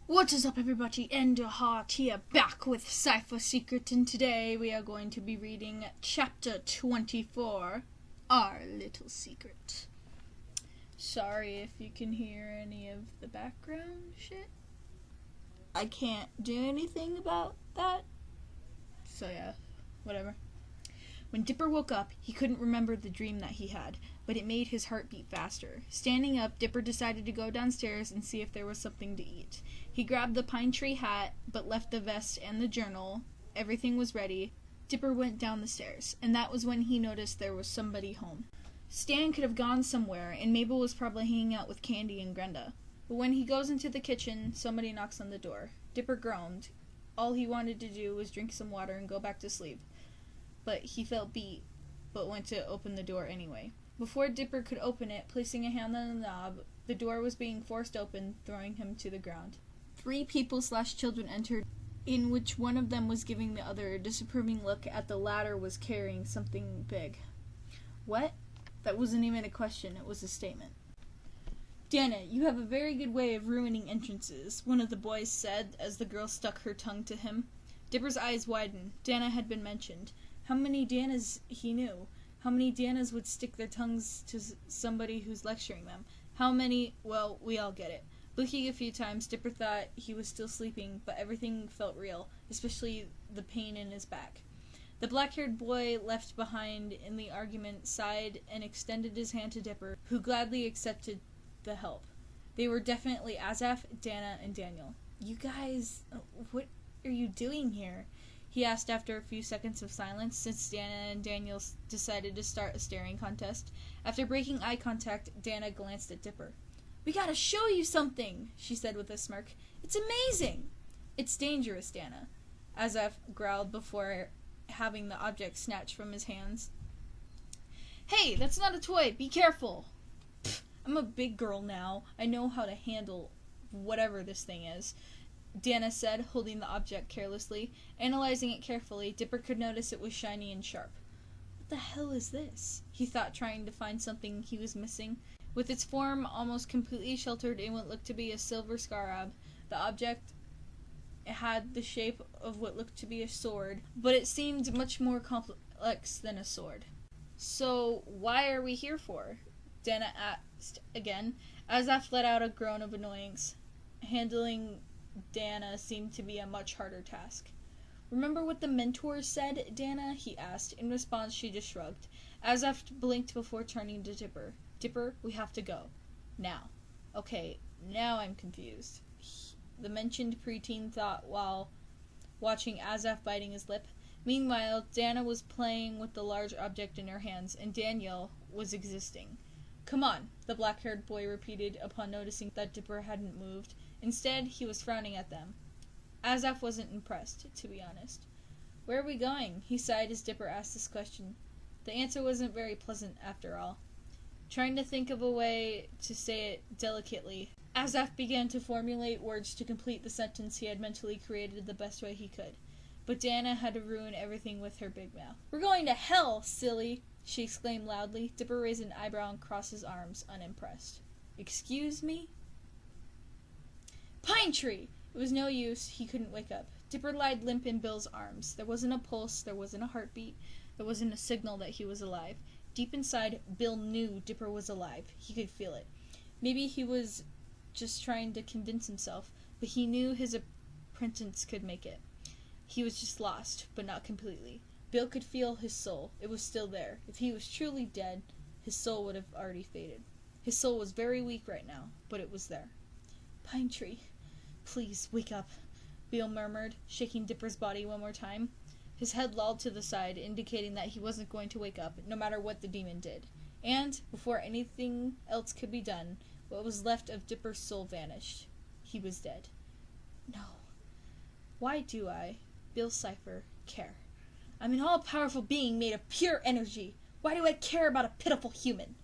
What is up, everybody? Enderheart here, back with Cipher Secret, and today we are going to be reading Chapter 24, Our Little Secret. Sorry if you can hear any of the background shit. I can't do anything about that. So yeah, whatever. When Dipper woke up, he couldn't remember the dream that he had, but it made his heart beat faster. Standing up, Dipper decided to go downstairs and see if there was something to eat. He grabbed the pine tree hat, but left the vest and the journal. Everything was ready. Dipper went down the stairs, and that was when he noticed there was somebody home. Stan could have gone somewhere, and Mabel was probably hanging out with Candy and Grenda. But when he goes into the kitchen, somebody knocks on the door. Dipper groaned. All he wanted to do was drink some water and go back to sleep. But he felt beat, but went to open the door anyway. Before Dipper could open it, placing a hand on the knob, the door was being forced open, throwing him to the ground. 3 people/children entered, in which one of them was giving the other a disapproving look at the latter was carrying something big. What? That wasn't even a question, it was a statement. "Dana, you have a very good way of ruining entrances," one of the boys said as the girl stuck her tongue to him. Dipper's eyes widened. Dana had been mentioned. How many Danas he knew? How many Danas would stick their tongues to somebody who's lecturing them? How many? Well, we all get it. Blinking a few times, Dipper thought he was still sleeping, but everything felt real, especially the pain in his back. The black-haired boy left behind in the argument sighed and extended his hand to Dipper, who gladly accepted the help. They were definitely Azaf, Dana, and Daniel. "You guys, what are you doing here?" he asked after a few seconds of silence, since Dana and Daniel decided to start a staring contest. After breaking eye contact, Dana glanced at Dipper. "We gotta show you something," she said with a smirk. "It's amazing." "It's dangerous, Dana," Azaf growled before having the object snatched from his hands. "Hey, that's not a toy. Be careful." "Pfft, I'm a big girl now. I know how to handle whatever this thing is," Dana said, holding the object carelessly. Analyzing it carefully, Dipper could notice it was shiny and sharp. "What the hell is this?" he thought, trying to find something he was missing. With its form almost completely sheltered in what looked to be a silver scarab, the object had the shape of what looked to be a sword, but it seemed much more complex than a sword. "So, why are we here for?" Dana asked again. Azaf let out a groan of annoyance. Handling Dana seemed to be a much harder task. "Remember what the mentors said, Dana?" he asked. In response, she just shrugged. Azaf blinked before turning to Dipper. "Dipper, we have to go. Now." "Okay, now I'm confused," the mentioned preteen thought while watching Azaf biting his lip. Meanwhile, Dana was playing with the large object in her hands, and Daniel was existing. "Come on," the black-haired boy repeated upon noticing that Dipper hadn't moved. Instead, he was frowning at them. Azaf wasn't impressed, to be honest. "Where are we going?" he sighed as Dipper asked this question. The answer wasn't very pleasant after all. Trying to think of a way to say it delicately, Azaf began to formulate words to complete the sentence he had mentally created the best way he could. But Dana had to ruin everything with her big mouth. "We're going to hell, silly!" she exclaimed loudly. Dipper raised an eyebrow and crossed his arms, unimpressed. "Excuse me?" "Pine tree!" It was no use, he couldn't wake up. Dipper lied limp in Bill's arms. There wasn't a pulse, there wasn't a heartbeat, there wasn't a signal that he was alive. Deep inside, Bill knew Dipper was alive. He could feel it. Maybe he was just trying to convince himself, but he knew his apprentice could make it. He was just lost, but not completely. Bill could feel his soul. It was still there. If he was truly dead, his soul would have already faded. His soul was very weak right now, but it was there. "Pine tree, please, wake up," Bill murmured, shaking Dipper's body one more time. His head lolled to the side, indicating that he wasn't going to wake up, no matter what the demon did. And, before anything else could be done, what was left of Dipper's soul vanished. He was dead. "No. Why do I, Bill Cipher, care? I'm an all-powerful being made of pure energy. Why do I care about a pitiful human?"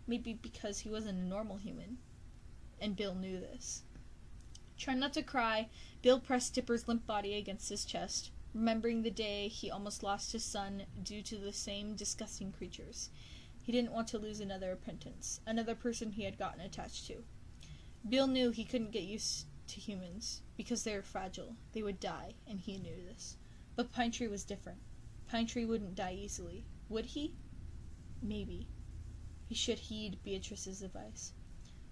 Maybe because he wasn't a normal human. And Bill knew this. Trying not to cry, Bill pressed Dipper's limp body against his chest, remembering the day he almost lost his son due to the same disgusting creatures. He didn't want to lose another apprentice, another person he had gotten attached to. Bill knew he couldn't get used to humans because they were fragile. They would die, and he knew this. But Pine Tree was different. Pine Tree wouldn't die easily. Would he? Maybe. He should heed Beatrice's advice.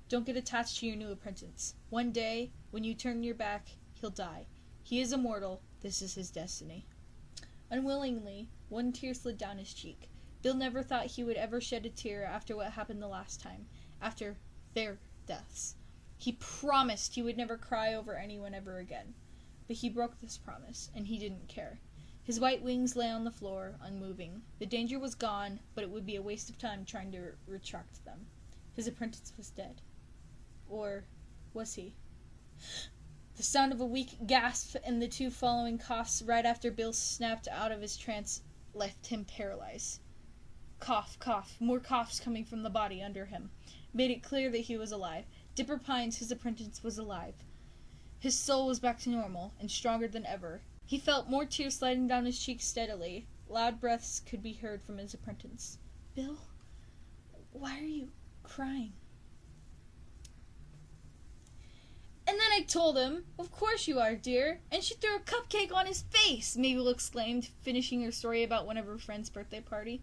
Don't get attached to your new apprentice. One day, when you turn your back, he'll die. He is immortal. This is his destiny. Unwillingly, one tear slid down his cheek. Bill never thought he would ever shed a tear after what happened the last time, after their deaths. He promised he would never cry over anyone ever again. But he broke this promise, and he didn't care. His white wings lay on the floor, unmoving. The danger was gone, but it would be a waste of time trying to retract them. His apprentice was dead. Or was he? The sound of a weak gasp and the two following coughs right after Bill snapped out of his trance left him paralyzed. Cough, cough, more coughs coming from the body under him, made it clear that he was alive. Dipper Pines, his apprentice, was alive. His soul was back to normal, and stronger than ever. He felt more tears sliding down his cheeks steadily. Loud breaths could be heard from his apprentice. Bill, why are you crying? And then I told him, of course you are, dear, and she threw a cupcake on his face, Mabel exclaimed, finishing her story about one of her friend's birthday party.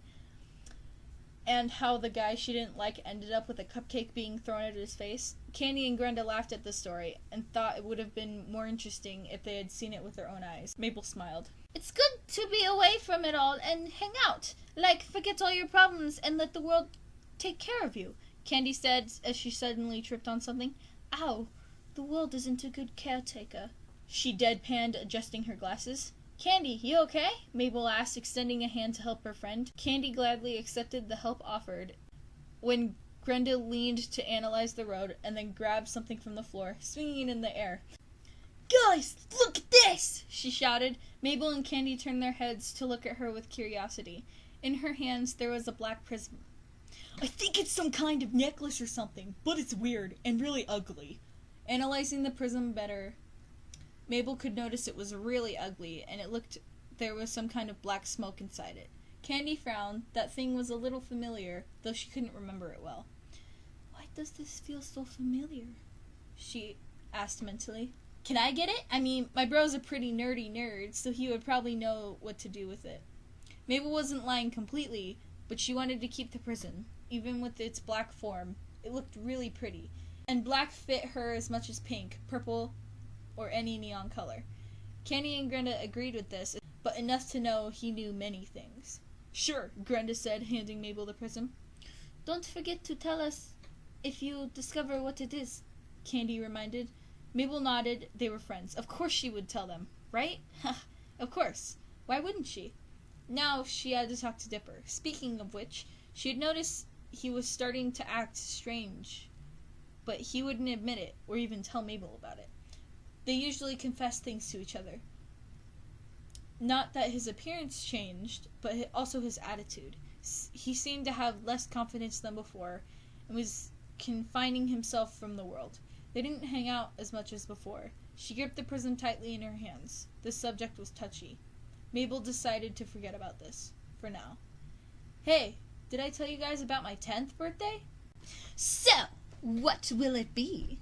And how the guy she didn't like ended up with a cupcake being thrown at his face. Candy and Grenda laughed at the story, and thought it would have been more interesting if they had seen it with their own eyes. Mabel smiled. It's good to be away from it all and hang out. Like, forget all your problems and let the world take care of you, Candy said as she suddenly tripped on something. Ow, the world isn't a good caretaker. She deadpanned, adjusting her glasses. Candy, you okay? Mabel asked, extending a hand to help her friend. Candy gladly accepted the help offered when Grenda leaned to analyze the road and then grabbed something from the floor, swinging it in the air. Guys, look at this! She shouted. Mabel and Candy turned their heads to look at her with curiosity. In her hands there was a black prism. I think it's some kind of necklace or something, but it's weird and really ugly. Analyzing the prism better, Mabel could notice it was really ugly, and it looked there was some kind of black smoke inside it. Candy frowned. That thing was a little familiar, though she couldn't remember it well. Why does this feel so familiar? She asked mentally. Can I get it? I mean, my bro's a pretty nerdy nerd, so he would probably know what to do with it. Mabel wasn't lying completely, but she wanted to keep the prism, even with its black form. It looked really pretty, and black fit her as much as pink, purple, or any neon color. Candy and Grenda agreed with this, but enough to know he knew many things. Sure, Grenda said, handing Mabel the prism. Don't forget to tell us if you discover what it is, Candy reminded. Mabel nodded. They were friends. Of course she would tell them, right? Of course. Why wouldn't she? Now she had to talk to Dipper. Speaking of which, she had noticed he was starting to act strange, but he wouldn't admit it or even tell Mabel about it. They usually confessed things to each other. Not that his appearance changed, but also his attitude. He seemed to have less confidence than before, and was confining himself from the world. They didn't hang out as much as before. She gripped the prism tightly in her hands. The subject was touchy. Mabel decided to forget about this, for now. Hey, did I tell you guys about my 10th birthday? So, what will it be?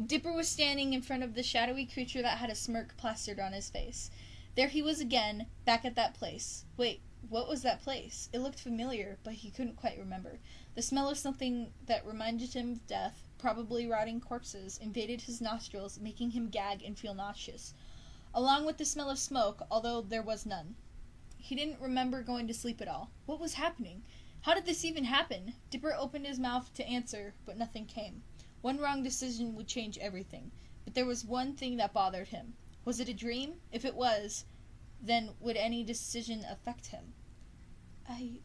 Dipper was standing in front of the shadowy creature that had a smirk plastered on his face. There he was again, back at that place. Wait, what was that place? It looked familiar, but he couldn't quite remember. The smell of something that reminded him of death, probably rotting corpses, invaded his nostrils, making him gag and feel nauseous, along with the smell of smoke, although there was none. He didn't remember going to sleep at all. What was happening? How did this even happen? Dipper opened his mouth to answer, but nothing came. One wrong decision would change everything, but there was one thing that bothered him. Was it a dream? If it was, then would any decision affect him? I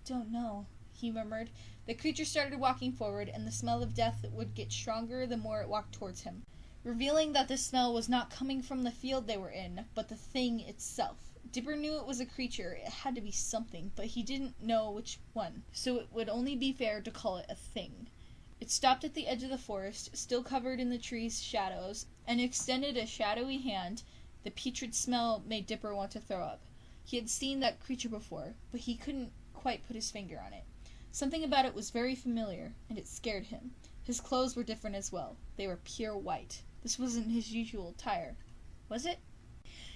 don't know, he murmured. The creature started walking forward, and the smell of death would get stronger the more it walked towards him, revealing that the smell was not coming from the field they were in, but the thing itself. Dipper knew it was a creature. It had to be something, but he didn't know which one, so it would only be fair to call it a thing. It stopped at the edge of the forest, still covered in the trees' shadows, and extended a shadowy hand. The putrid smell made Dipper want to throw up. He had seen that creature before, but he couldn't quite put his finger on it. Something about it was very familiar, and it scared him. His clothes were different as well. They were pure white. This wasn't his usual attire, was it?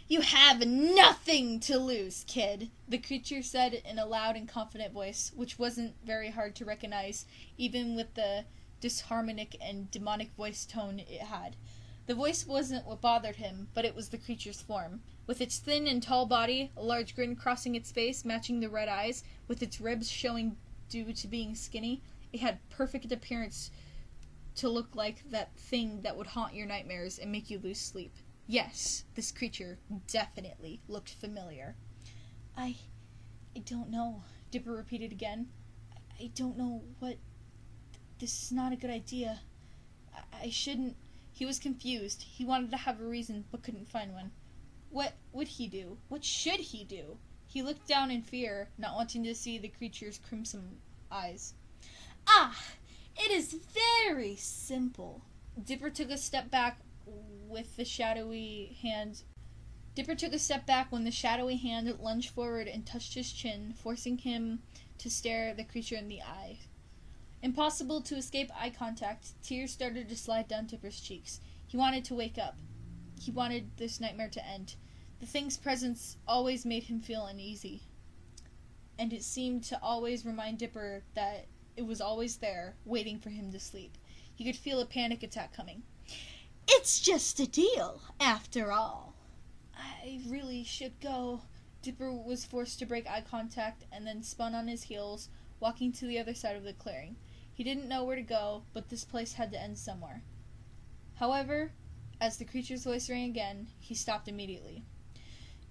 "You have nothing to lose, kid," the creature said in a loud and confident voice, which wasn't very hard to recognize, even with the disharmonic and demonic voice tone it had. The voice wasn't what bothered him, but it was the creature's form. With its thin and tall body, a large grin crossing its face, matching the red eyes, with its ribs showing due to being skinny, it had perfect appearance to look like that thing that would haunt your nightmares and make you lose sleep. Yes, this creature definitely looked familiar. I don't know, Dipper repeated again. I don't know what... This is not a good idea. I shouldn't... He was confused. He wanted to have a reason, but couldn't find one. What would he do? What should he do? He looked down in fear, not wanting to see the creature's crimson eyes. "Ah, it is very simple." Dipper took a step back when the shadowy hand lunged forward and touched his chin, forcing him to stare the creature in the eye. Impossible to escape eye contact, tears started to slide down Dipper's cheeks. He wanted to wake up. He wanted this nightmare to end. The thing's presence always made him feel uneasy, and it seemed to always remind Dipper that it was always there, waiting for him to sleep. He could feel a panic attack coming. "It's just a deal, after all." "I really should go." Dipper was forced to break eye contact and then spun on his heels, walking to the other side of the clearing. He didn't know where to go, but this place had to end somewhere. However, as the creature's voice rang again, he stopped immediately.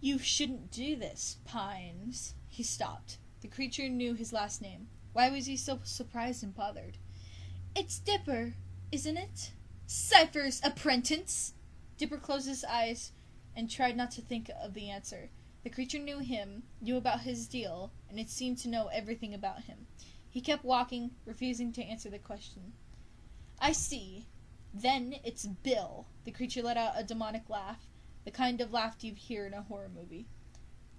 "You shouldn't do this, Pines." He stopped. The creature knew his last name. Why was he so surprised and bothered? "It's Dipper, isn't it? Cipher's apprentice." Dipper closed his eyes and tried not to think of the answer. The creature knew him, knew about his deal, and it seemed to know everything about him. He kept walking, refusing to answer the question. "I see. Then it's Bill." The creature let out a demonic laugh, the kind of laugh you'd hear in a horror movie.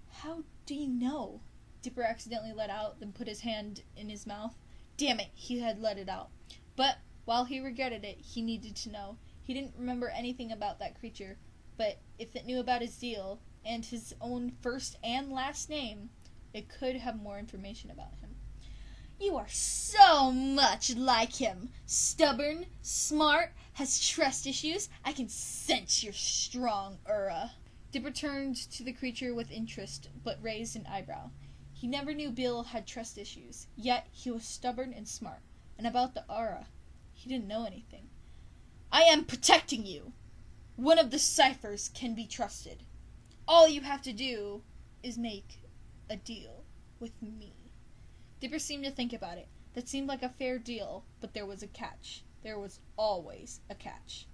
"How do you know?" Dipper accidentally let out, then put his hand in his mouth. Damn it, he had let it out. But while he regretted it, he needed to know. He didn't remember anything about that creature, but if it knew about his deal, and his own first and last name, it could have more information about him. "You are so much like him. Stubborn, smart, has trust issues. I can sense your strong aura." Dipper turned to the creature with interest, but raised an eyebrow. He never knew Bill had trust issues, yet he was stubborn and smart. And about the aura, he didn't know anything. "I am protecting you. One of the ciphers can be trusted. All you have to do is make a deal with me." Dipper seemed to think about it. That seemed like a fair deal, but there was a catch. There was always a catch.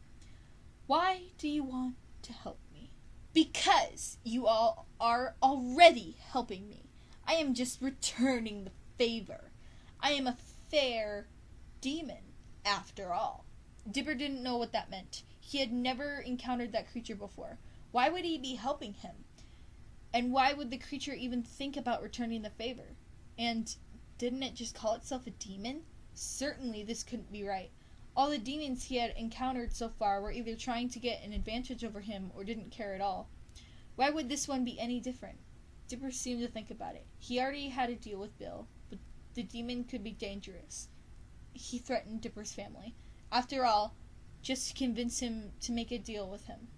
"Why do you want to help me?" "Because you all are already helping me. I am just returning the favor. I am a fair demon, after all." Dipper didn't know what that meant. He had never encountered that creature before. Why would he be helping him? And why would the creature even think about returning the favor? And didn't it just call itself a demon? Certainly this couldn't be right. All the demons he had encountered so far were either trying to get an advantage over him or didn't care at all. Why would this one be any different? Dipper seemed to think about it. He already had a deal with Bill, but the demon could be dangerous. He threatened Dipper's family. After all, just to convince him to make a deal with him.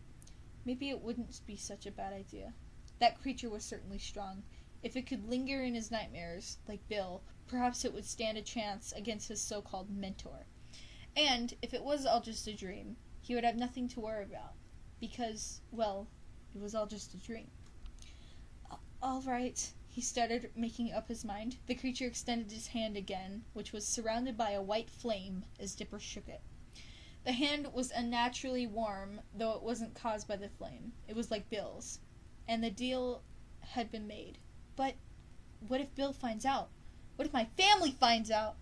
Maybe it wouldn't be such a bad idea. That creature was certainly strong. If it could linger in his nightmares, like Bill, perhaps it would stand a chance against his so-called mentor. And if it was all just a dream, he would have nothing to worry about. Because, well, it was all just a dream. "All right," he stuttered, making up his mind. The creature extended his hand again, which was surrounded by a white flame as Dipper shook it. The hand was unnaturally warm, though it wasn't caused by the flame. It was like Bill's. And the deal had been made. But what if Bill finds out? What if my family finds out?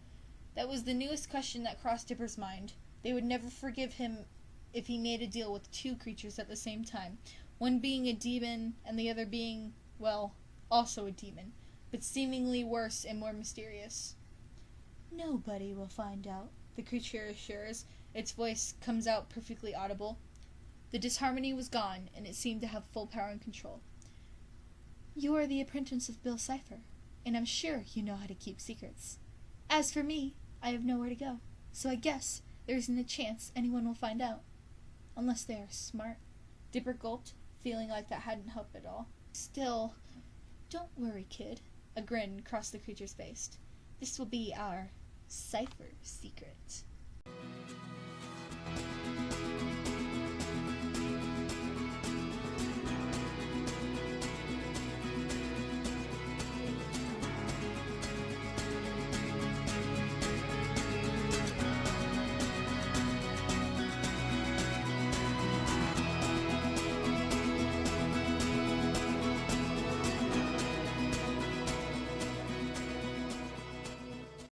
That was the newest question that crossed Dipper's mind. They would never forgive him if he made a deal with two creatures at the same time. One being a demon, and the other being, well, also a demon, but seemingly worse and more mysterious. "Nobody will find out," the creature assures. Its voice comes out perfectly audible. The disharmony was gone, and it seemed to have full power and control. "You are the apprentice of Bill Cipher, and I'm sure you know how to keep secrets. As for me, I have nowhere to go, so I guess there isn't a chance anyone will find out. Unless they are smart." Dipper gulped, feeling like that hadn't helped at all. "Still, don't worry, kid." A grin crossed the creature's face. "This will be our Cipher Secret."